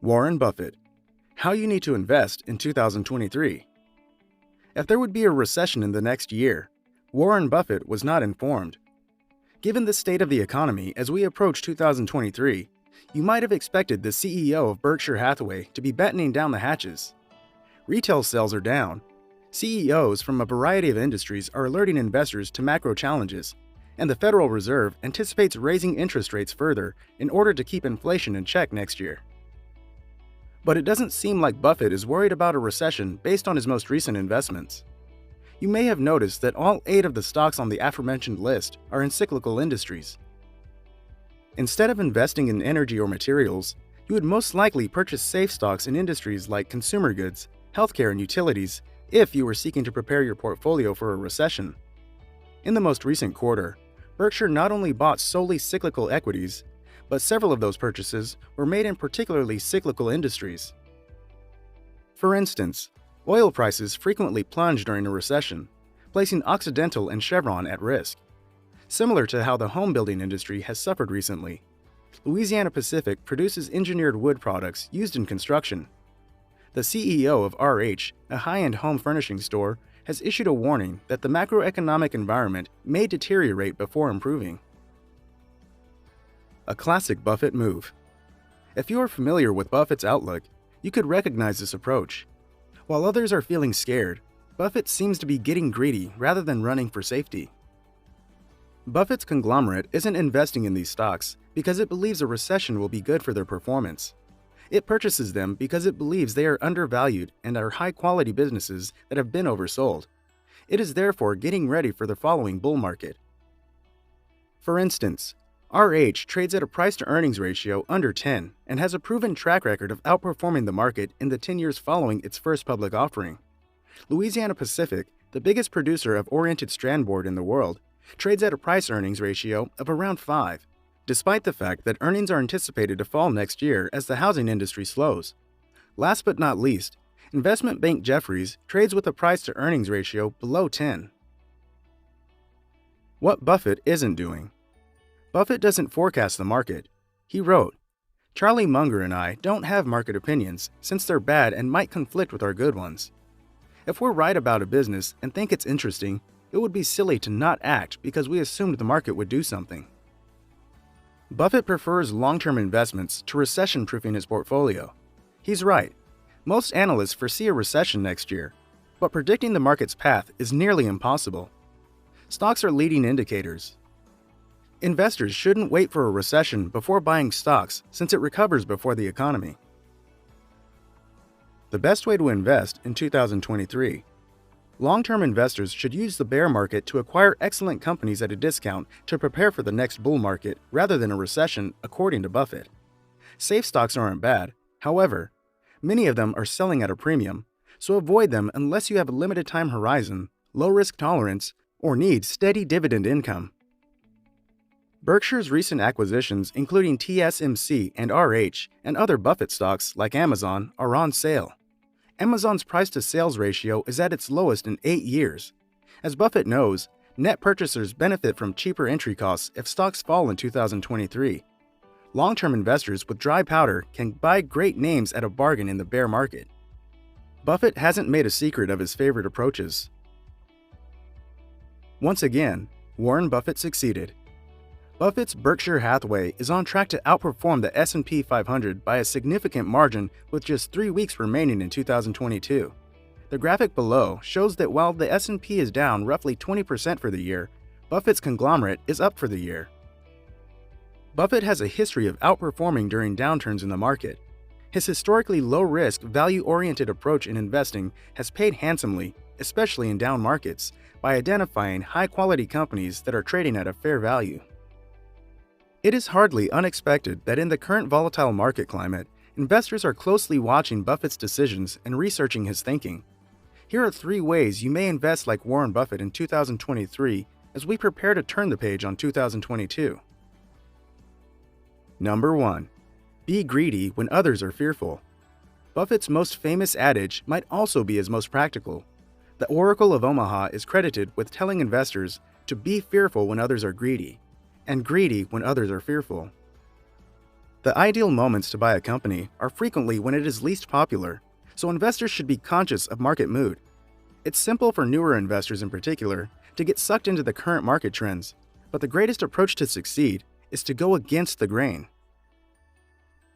Warren Buffett. How you need to invest in 2023. If there would be a recession in the next year, Warren Buffett was not informed. Given the state of the economy as we approach 2023, you might have expected the CEO of Berkshire Hathaway to be battening down the hatches. Retail sales are down. CEOs from a variety of industries are alerting investors to macro challenges, and the Federal Reserve anticipates raising interest rates further in order to keep inflation in check next year. But it doesn't seem like Buffett is worried about a recession based on his most recent investments. You may have noticed that all 8 of the stocks on the aforementioned list are in cyclical industries. Instead of investing in energy or materials, you would most likely purchase safe stocks in industries like consumer goods, healthcare, and utilities if you were seeking to prepare your portfolio for a recession. In the most recent quarter, Berkshire not only bought solely cyclical equities, but several of those purchases were made in particularly cyclical industries. For instance, oil prices frequently plunge during a recession, placing Occidental and Chevron at risk. Similar to how the home building industry has suffered recently, Louisiana Pacific produces engineered wood products used in construction. The CEO of RH, a high-end home furnishing store, has issued a warning that the macroeconomic environment may deteriorate before improving. A classic Buffett move. If you are familiar with Buffett's outlook, you could recognize this approach. While others are feeling scared, Buffett seems to be getting greedy rather than running for safety. Buffett's conglomerate isn't investing in these stocks because it believes a recession will be good for their performance. It purchases them because it believes they are undervalued and are high-quality businesses that have been oversold. It is therefore getting ready for the following bull market. For instance, RH trades at a price-to-earnings ratio under 10 and has a proven track record of outperforming the market in the 10 years following its first public offering. Louisiana Pacific, the biggest producer of oriented strand board in the world, trades at a price-earnings ratio of around 5, despite the fact that earnings are anticipated to fall next year as the housing industry slows. Last but not least, investment bank Jefferies trades with a price-to-earnings ratio below 10. What Buffett isn't doing. Buffett doesn't forecast the market. He wrote, "Charlie Munger and I don't have market opinions since they're bad and might conflict with our good ones. If we're right about a business and think it's interesting, it would be silly to not act because we assumed the market would do something." Buffett prefers long-term investments to recession-proofing his portfolio. He's right. Most analysts foresee a recession next year, but predicting the market's path is nearly impossible. Stocks are leading indicators. Investors shouldn't wait for a recession before buying stocks since it recovers before the economy. The best way to invest in 2023. Long-term investors should use the bear market to acquire excellent companies at a discount to prepare for the next bull market rather than a recession, according to Buffett. Safe stocks aren't bad. However, many of them are selling at a premium, so avoid them unless you have a limited time horizon, low risk tolerance, or need steady dividend income. Berkshire's recent acquisitions, including TSMC and RH, and other Buffett stocks like Amazon, are on sale. Amazon's price-to-sales ratio is at its lowest in 8 years. As Buffett knows, net purchasers benefit from cheaper entry costs if stocks fall in 2023. Long-term investors with dry powder can buy great names at a bargain in the bear market. Buffett hasn't made a secret of his favorite approaches. Once again, Warren Buffett succeeded. Buffett's Berkshire Hathaway is on track to outperform the S&P 500 by a significant margin with just 3 weeks remaining in 2022. The graphic below shows that while the S&P is down roughly 20% for the year, Buffett's conglomerate is up for the year. Buffett has a history of outperforming during downturns in the market. His historically low-risk, value-oriented approach in investing has paid handsomely, especially in down markets, by identifying high-quality companies that are trading at a fair value. It is hardly unexpected that in the current volatile market climate, investors are closely watching Buffett's decisions and researching his thinking. Here are 3 ways you may invest like Warren Buffett in 2023 as we prepare to turn the page on 2022. Number 1. Be greedy when others are fearful. Buffett's most famous adage might also be his most practical. The Oracle of Omaha is credited with telling investors to be fearful when others are greedy, and greedy when others are fearful. The ideal moments to buy a company are frequently when it is least popular, so investors should be conscious of market mood. It's simple for newer investors in particular to get sucked into the current market trends, but the greatest approach to succeed is to go against the grain.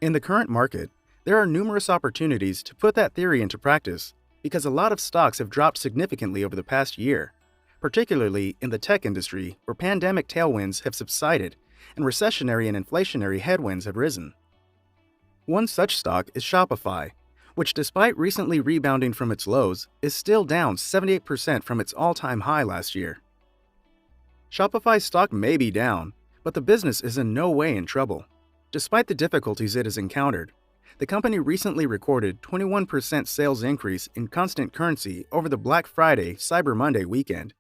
In the current market, there are numerous opportunities to put that theory into practice because a lot of stocks have dropped significantly over the past year, particularly in the tech industry where pandemic tailwinds have subsided and recessionary and inflationary headwinds have risen. One such stock is Shopify, which despite recently rebounding from its lows, is still down 78% from its all-time high last year. Shopify's stock may be down, but the business is in no way in trouble. Despite the difficulties it has encountered, the company recently recorded 21% sales increase in constant currency over the Black Friday Cyber Monday weekend.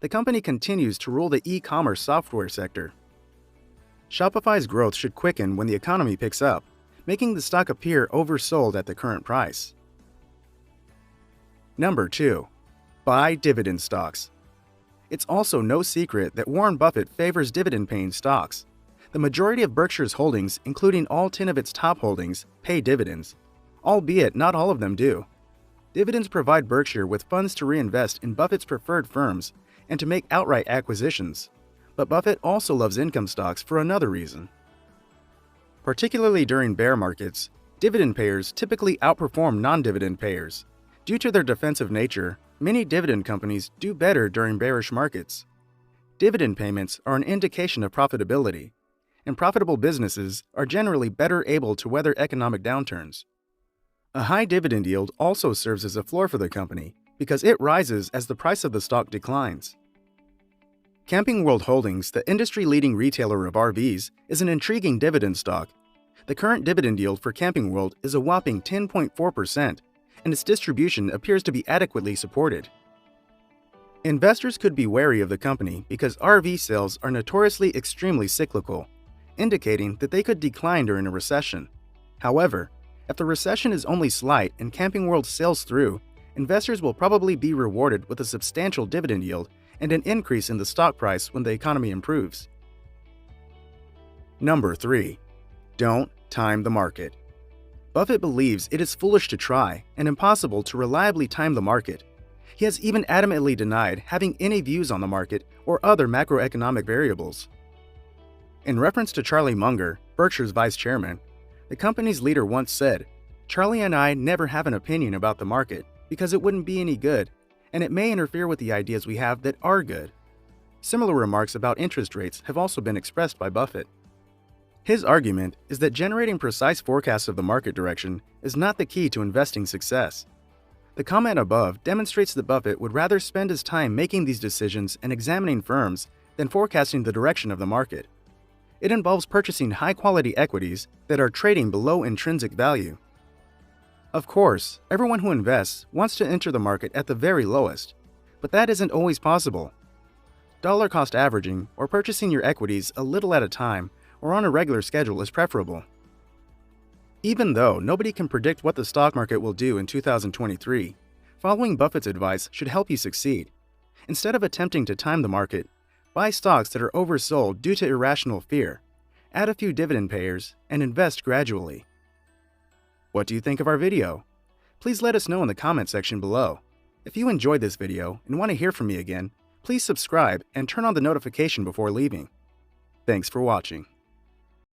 The company continues to rule the e-commerce software sector. Shopify's growth should quicken when the economy picks up, making the stock appear oversold at the current price. Number 2. Buy dividend stocks. It's also no secret that Warren Buffett favors dividend-paying stocks. The majority of Berkshire's holdings, including all 10 of its top holdings, pay dividends, albeit not all of them do. Dividends provide Berkshire with funds to reinvest in Buffett's preferred firms and to make outright acquisitions. But Buffett also loves income stocks for another reason. Particularly during bear markets, dividend payers typically outperform non-dividend payers. Due to their defensive nature, many dividend companies do better during bearish markets. Dividend payments are an indication of profitability, and profitable businesses are generally better able to weather economic downturns. A high dividend yield also serves as a floor for the company because it rises as the price of the stock declines. Camping World Holdings, the industry-leading retailer of RVs, is an intriguing dividend stock. The current dividend yield for Camping World is a whopping 10.4%, and its distribution appears to be adequately supported. Investors could be wary of the company because RV sales are notoriously extremely cyclical, indicating that they could decline during a recession. However, if the recession is only slight and Camping World sails through, investors will probably be rewarded with a substantial dividend yield and an increase in the stock price when the economy improves. Number 3. Don't time the market. Buffett believes it is foolish to try and impossible to reliably time the market. He has even adamantly denied having any views on the market or other macroeconomic variables. In reference to Charlie Munger, Berkshire's vice chairman, the company's leader once said, "Charlie and I never have an opinion about the market because it wouldn't be any good, and it may interfere with the ideas we have that are good." Similar remarks about interest rates have also been expressed by Buffett. His argument is that generating precise forecasts of the market direction is not the key to investing success. The comment above demonstrates that Buffett would rather spend his time making these decisions and examining firms than forecasting the direction of the market. It involves purchasing high-quality equities that are trading below intrinsic value. Of course, everyone who invests wants to enter the market at the very lowest, but that isn't always possible. Dollar-cost averaging or purchasing your equities a little at a time or on a regular schedule is preferable. Even though nobody can predict what the stock market will do in 2023, following Buffett's advice should help you succeed. Instead of attempting to time the market, buy stocks that are oversold due to irrational fear, add a few dividend payers, and invest gradually. What do you think of our video? Please let us know in the comment section below. If you enjoyed this video and want to hear from me again, please subscribe and turn on the notification before leaving. Thanks for watching.